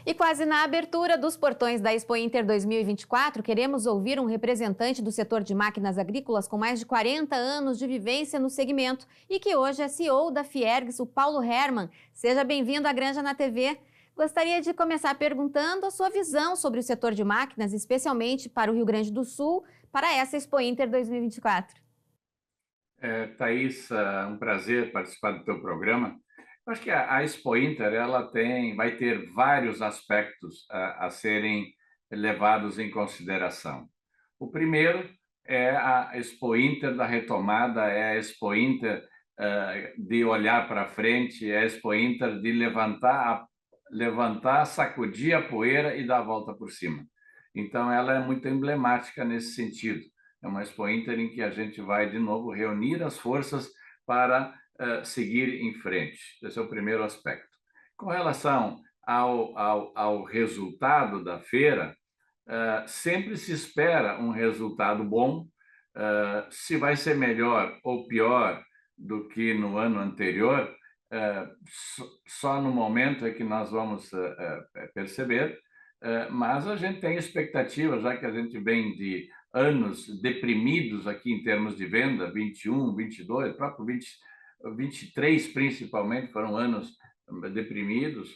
E quase na abertura dos portões da Expo Inter 2024, queremos ouvir um representante do setor de máquinas agrícolas com mais de 40 anos de vivência no segmento e que hoje é CEO da Fiergs, o Paulo Hermann. Seja bem-vindo à Granja na TV. Gostaria de começar perguntando a sua visão sobre o setor de máquinas, especialmente para o Rio Grande do Sul, para essa Expo Inter 2024. Thaís, um prazer participar do teu programa. Eu acho que a Expo Inter vai ter vários aspectos a serem levados em consideração. O primeiro é a Expo Inter da retomada, é a Expo Inter de olhar para frente, é a Expo Inter de levantar, sacudir a poeira e dar a volta por cima. Então, ela é muito emblemática nesse sentido. É uma Expo Inter em que a gente vai, de novo, reunir as forças para seguir em frente. Esse é o primeiro aspecto. Com relação ao resultado da feira, sempre se espera um resultado bom. Se vai ser melhor ou pior do que no ano anterior, só no momento é que nós vamos perceber, mas a gente tem expectativa, já que a gente vem de anos deprimidos aqui em termos de venda, 21, 22, próprio 23 principalmente, foram anos deprimidos,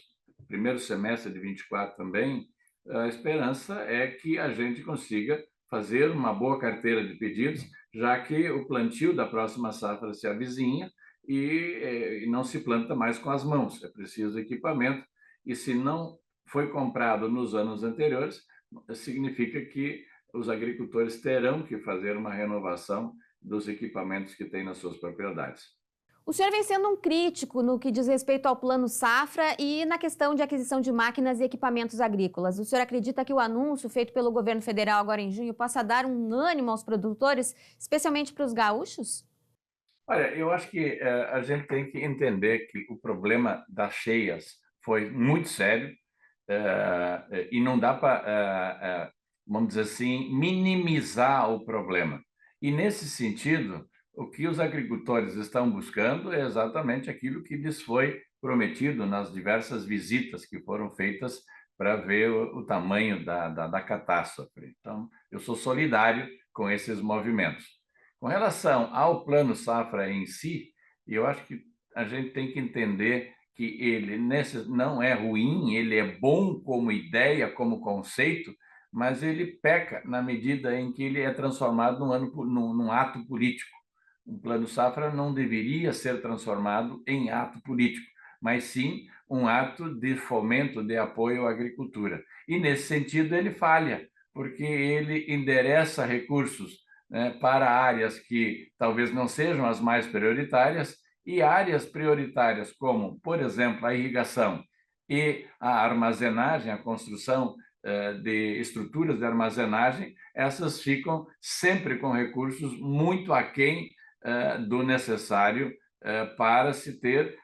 primeiro semestre de 24 também. A esperança é que a gente consiga fazer uma boa carteira de pedidos, já que o plantio da próxima safra se avizinha e não se planta mais com as mãos, é preciso equipamento, e se não foi comprado nos anos anteriores, significa que os agricultores terão que fazer uma renovação dos equipamentos que têm nas suas propriedades. O senhor vem sendo um crítico no que diz respeito ao Plano Safra e na questão de aquisição de máquinas e equipamentos agrícolas. O senhor acredita que o anúncio feito pelo governo federal agora em junho possa dar um ânimo aos produtores, especialmente para os gaúchos? Olha, eu acho que a gente tem que entender que o problema das cheias foi muito sério, e não dá para, vamos dizer assim, minimizar o problema. E, nesse sentido, o que os agricultores estão buscando é exatamente aquilo que lhes foi prometido nas diversas visitas que foram feitas para ver o tamanho da catástrofe. Então, eu sou solidário com esses movimentos. Com relação ao Plano Safra em si, eu acho que a gente tem que entender que ele não é ruim, ele é bom como ideia, como conceito, mas ele peca na medida em que ele é transformado num ato político. O Plano Safra não deveria ser transformado em ato político, mas sim um ato de fomento, de apoio à agricultura. E, nesse sentido, ele falha, porque ele endereça recursos, né, para áreas que talvez não sejam as mais prioritárias, e áreas prioritárias como, por exemplo, a irrigação e a armazenagem, a construção de estruturas de armazenagem, essas ficam sempre com recursos muito aquém do necessário para se ter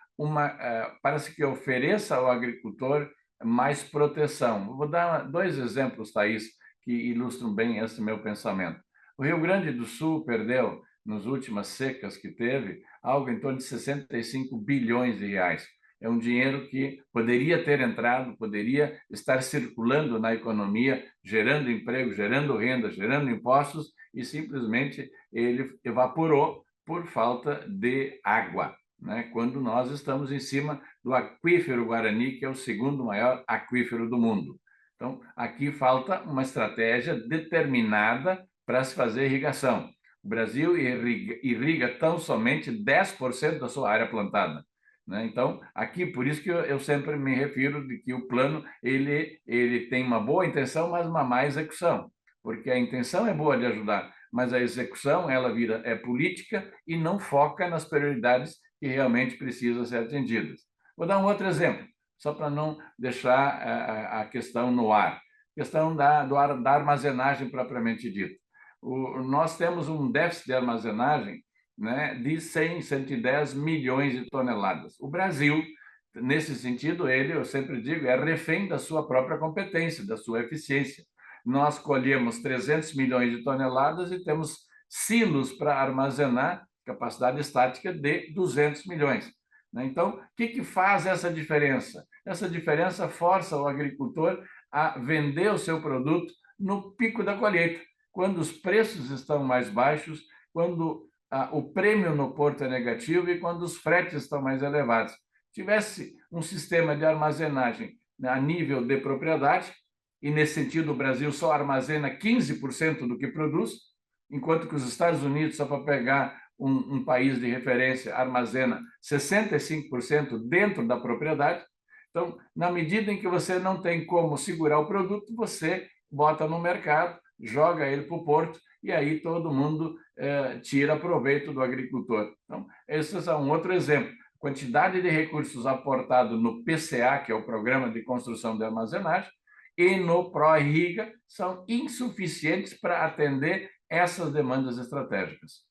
para se que ofereça ao agricultor mais proteção. Vou dar dois exemplos, Thaís, que ilustram bem esse meu pensamento. O Rio Grande do Sul perdeu, nas últimas secas que teve, algo em torno de 65 bilhões de reais. É um dinheiro que poderia ter entrado, poderia estar circulando na economia, gerando emprego, gerando renda, gerando impostos, e simplesmente ele evaporou por falta de água, né? Quando nós estamos em cima do aquífero Guarani, que é o segundo maior aquífero do mundo. Então, aqui falta uma estratégia determinada para se fazer irrigação. O Brasil irriga tão somente 10% da sua área plantada, né? Então, aqui, por isso que eu sempre me refiro de que o plano ele tem uma boa intenção, mas uma má execução, porque a intenção é boa de ajudar, mas a execução ela é política e não foca nas prioridades que realmente precisam ser atendidas. Vou dar um outro exemplo, só para não deixar a questão no ar. Questão da armazenagem propriamente dita. Nós temos um déficit de armazenagem, né, de 100, 110 milhões de toneladas. O Brasil, nesse sentido, eu sempre digo, é refém da sua própria competência, da sua eficiência. Nós colhemos 300 milhões de toneladas e temos silos para armazenar capacidade estática de 200 milhões. né? Então, o que faz essa diferença? Essa diferença força o agricultor a vender o seu produto no pico da colheita, quando os preços estão mais baixos, quando o prêmio no porto é negativo e quando os fretes estão mais elevados. Tivesse um sistema de armazenagem, né, a nível de propriedade, e nesse sentido o Brasil só armazena 15% do que produz, enquanto que os Estados Unidos, só para pegar um país de referência, armazena 65% dentro da propriedade. Então, na medida em que você não tem como segurar o produto, você bota no mercado, joga ele para o porto e aí todo mundo tira proveito do agricultor. Então, esse é um outro exemplo. Quantidade de recursos aportados no PCA, que é o Programa de Construção de Armazenagem, e no ProIrriga são insuficientes para atender essas demandas estratégicas.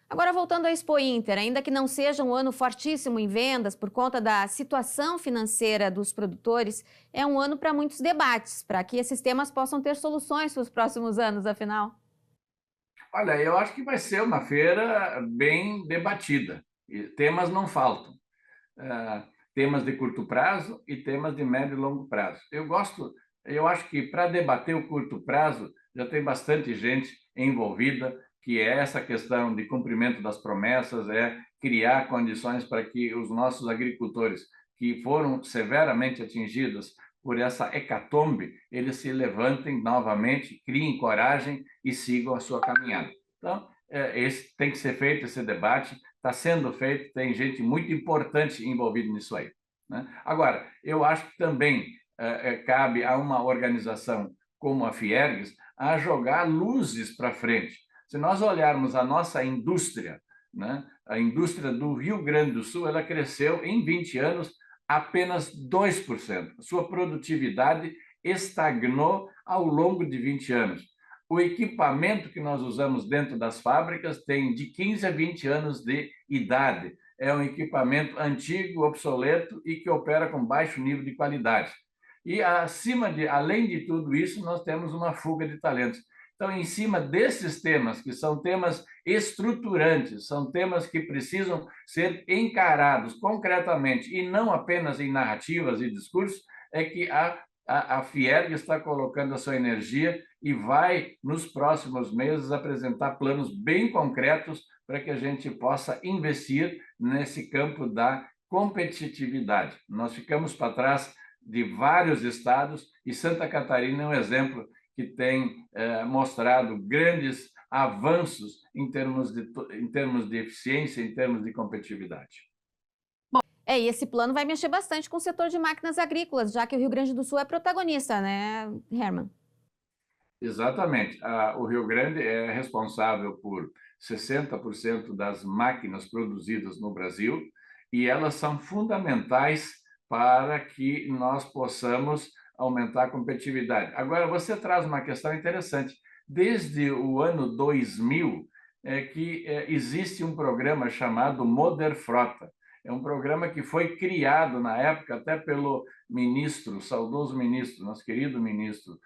Agora, voltando à Expo Inter, ainda que não seja um ano fortíssimo em vendas por conta da situação financeira dos produtores, é um ano para muitos debates, para que esses temas possam ter soluções para os próximos anos, afinal. Olha, eu acho que vai ser uma feira bem debatida. E temas não faltam. Temas de curto prazo e temas de médio e longo prazo. Eu acho que para debater o curto prazo já tem bastante gente envolvida, que é essa questão de cumprimento das promessas, é criar condições para que os nossos agricultores que foram severamente atingidos por essa hecatombe, eles se levantem novamente, criem coragem e sigam a sua caminhada. Então, esse tem que ser feito esse debate, está sendo feito, tem gente muito importante envolvida nisso aí, né? Agora, eu acho que também cabe a uma organização como a Fiergs a jogar luzes para frente. Se nós olharmos a nossa indústria, né, a indústria do Rio Grande do Sul, ela cresceu em 20 anos apenas 2%. Sua produtividade estagnou ao longo de 20 anos. O equipamento que nós usamos dentro das fábricas tem de 15 a 20 anos de idade. É um equipamento antigo, obsoleto e que opera com baixo nível de qualidade. E além de tudo isso, nós temos uma fuga de talentos. Então, em cima desses temas, que são temas estruturantes, são temas que precisam ser encarados concretamente e não apenas em narrativas e discursos, é que a Fierg está colocando a sua energia e vai, nos próximos meses, apresentar planos bem concretos para que a gente possa investir nesse campo da competitividade. Nós ficamos para trás de vários estados e Santa Catarina é um exemplo que tem mostrado grandes avanços em termos de eficiência, em termos de competitividade. E esse plano vai mexer bastante com o setor de máquinas agrícolas, já que o Rio Grande do Sul é protagonista, né, Herman? Exatamente. O Rio Grande é responsável por 60% das máquinas produzidas no Brasil e elas são fundamentais para que nós possamos aumentar a competitividade. Agora, você traz uma questão interessante. Desde o ano 2000 que existe um programa chamado Moderfrota. É um programa que foi criado na época até pelo ministro, saudoso ministro, nosso querido ministro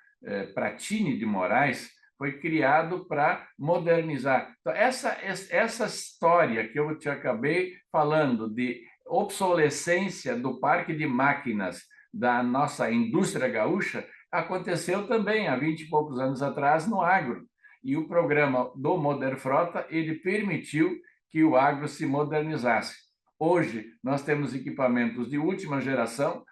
Pratini de Moraes, foi criado para modernizar. Então, essa história que eu te acabei falando de obsolescência do parque de máquinas da nossa indústria gaúcha aconteceu também há 20 e poucos anos atrás no agro. E o programa do Moderfrota, ele permitiu que o agro se modernizasse. Hoje, nós temos equipamentos de última geração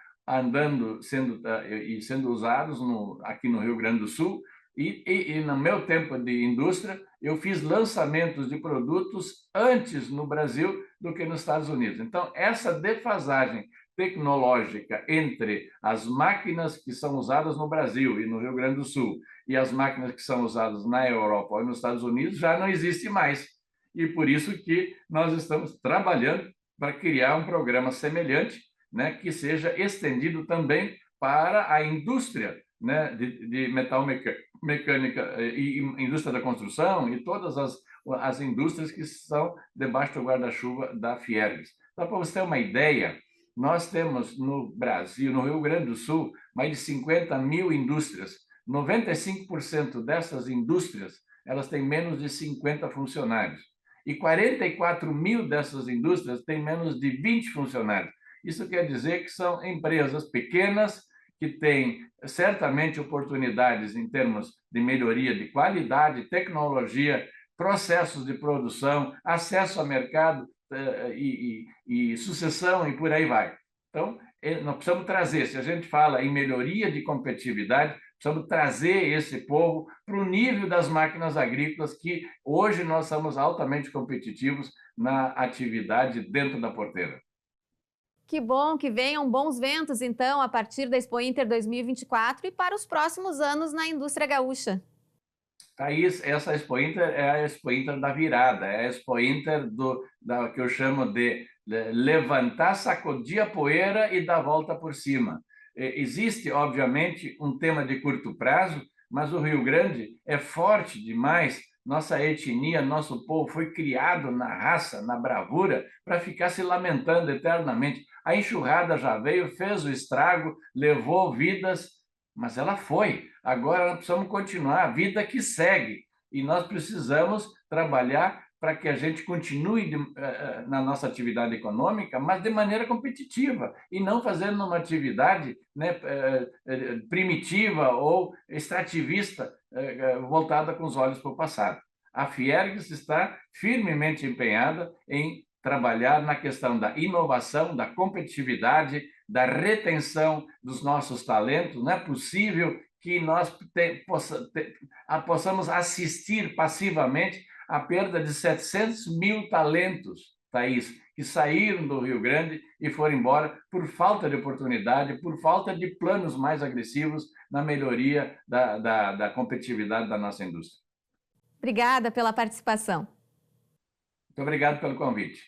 sendo usados aqui no Rio Grande do Sul, e no meu tempo de indústria, eu fiz lançamentos de produtos antes no Brasil do que nos Estados Unidos. Então, essa defasagem tecnológica entre as máquinas que são usadas no Brasil e no Rio Grande do Sul e as máquinas que são usadas na Europa ou nos Estados Unidos já não existe mais. E por isso que nós estamos trabalhando para criar um programa semelhante, né, que seja estendido também para a indústria, né, de metal mecânica e indústria da construção e todas as indústrias que estão debaixo do guarda-chuva da Fiergs. Só para você ter uma ideia, nós temos no Brasil, no Rio Grande do Sul, mais de 50 mil indústrias. 95% dessas indústrias elas têm menos de 50 funcionários. e 44 mil dessas indústrias têm menos de 20 funcionários. Isso quer dizer que são empresas pequenas, que têm certamente oportunidades em termos de melhoria de qualidade, tecnologia, processos de produção, acesso a mercado e sucessão e por aí vai. Então, nós precisamos trazer, se a gente fala em melhoria de competitividade, precisamos trazer esse povo para o nível das máquinas agrícolas, que hoje nós somos altamente competitivos na atividade dentro da porteira. Que bom que venham bons ventos, então, a partir da Expo Inter 2024 e para os próximos anos na indústria gaúcha. Thaís, essa Expo Inter é a Expo Inter da virada, é a Expo Inter que eu chamo de levantar, sacudir a poeira e dar a volta por cima. Existe, obviamente, um tema de curto prazo, mas o Rio Grande é forte demais. Nossa etnia, nosso povo foi criado na raça, na bravura, para ficar se lamentando eternamente. A enxurrada já veio, fez o estrago, levou vidas, mas ela foi. Agora nós precisamos continuar, a vida que segue. E nós precisamos trabalhar para que a gente continue na nossa atividade econômica, mas de maneira competitiva, e não fazendo uma atividade, né, primitiva ou extrativista, voltada com os olhos para o passado. A Fiergs está firmemente empenhada em trabalhar na questão da inovação, da competitividade, da retenção dos nossos talentos. Não é possível que nós possamos assistir passivamente à perda de 700 mil talentos, Thaís, que saíram do Rio Grande e foram embora por falta de oportunidade, por falta de planos mais agressivos na melhoria da competitividade da nossa indústria. Obrigada pela participação. Muito obrigado pelo convite.